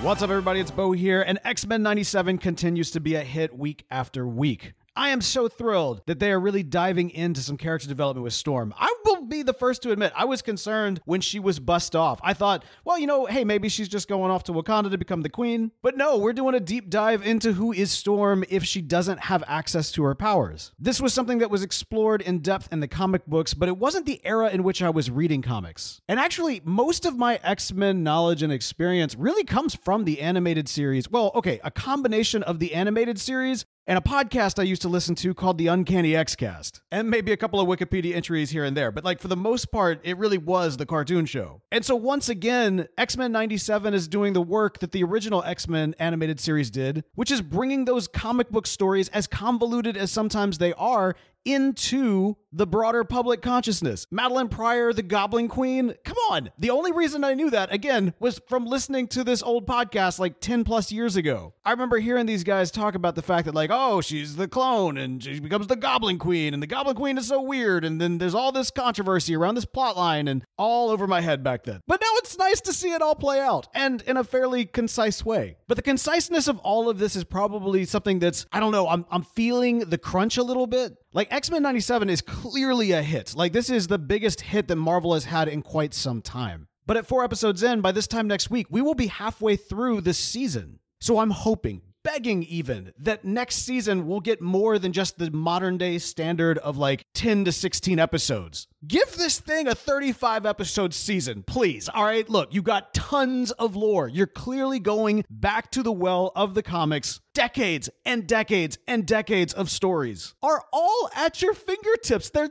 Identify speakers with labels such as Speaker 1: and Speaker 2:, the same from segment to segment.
Speaker 1: What's up, everybody? It's Bo here, and X-Men 97 continues to be a hit week after week. I am so thrilled that they are really diving into some character development with Storm. I will be the first to admit, I was concerned when she was bussed off. I thought, well, hey, maybe she's just going off to Wakanda to become the queen. But no, we're doing a deep dive into who is Storm if she doesn't have access to her powers. This was something that was explored in depth in the comic books, but it wasn't the era in which I was reading comics. And actually, most of my X-Men knowledge and experience really comes from the animated series. Well, okay, a combination of the animated series and a podcast I used to listen to called the Uncanny X-Cast. And maybe a couple of Wikipedia entries here and there. But for the most part, it really was the cartoon show. And so once again, X-Men 97 is doing the work that the original X-Men animated series did, which is bringing those comic book stories, as convoluted as sometimes they are, into the broader public consciousness. Madeline Pryor, the Goblin Queen, come on. The only reason I knew that, again, was from listening to this old podcast like 10 plus years ago. I remember hearing these guys talk about the fact that oh, she's the clone and she becomes the Goblin Queen and the Goblin Queen is so weird and then there's all this controversy around this plot line and all over my head back then. But now it's nice to see it all play out and in a fairly concise way. But the conciseness of all of this is probably something that's, I don't know, I'm feeling the crunch a little bit. X-Men 97 is clearly a hit. This is the biggest hit that Marvel has had in quite some time. But at 4 episodes in, by this time next week, we will be halfway through this season. So I'm hoping, begging even, that next season we'll get more than just the modern day standard of 10 to 16 episodes. Give this thing a 35 episode season, please. All right, look, you got tons of lore. You're clearly going back to the well of the comics. Decades and decades and decades of stories are all at your fingertips. They're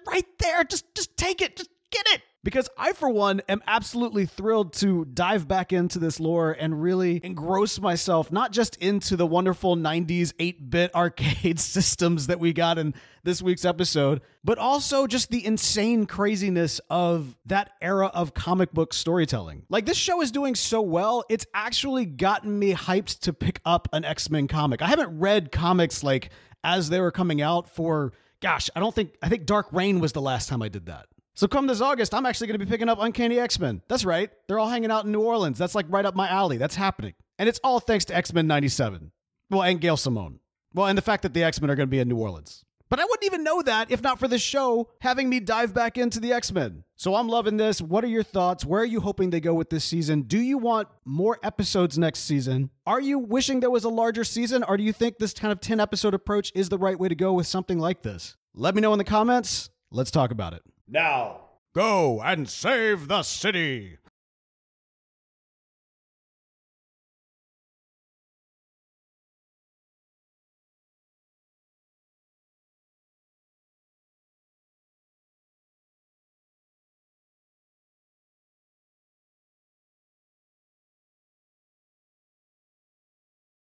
Speaker 1: right there. Just take it. Just get it. Because I, for one, am absolutely thrilled to dive back into this lore and really engross myself, not just into the wonderful 90s 8-bit arcade systems that we got in this week's episode, but also just the insane craziness of that era of comic book storytelling. This show is doing so well, it's actually gotten me hyped to pick up an X-Men comic. I haven't read comics as they were coming out for, I think Dark Reign was the last time I did that. So come this August, I'm actually going to be picking up Uncanny X-Men. That's right. They're all hanging out in New Orleans. That's right up my alley. That's happening. And it's all thanks to X-Men 97. Well, and Gail Simone. Well, and the fact that the X-Men are going to be in New Orleans. But I wouldn't even know that if not for this show having me dive back into the X-Men. So I'm loving this. What are your thoughts? Where are you hoping they go with this season? Do you want more episodes next season? Are you wishing there was a larger season? Or do you think this kind of 10 episode approach is the right way to go with something like this? Let me know in the comments. Let's talk about it. Now, go and save the city.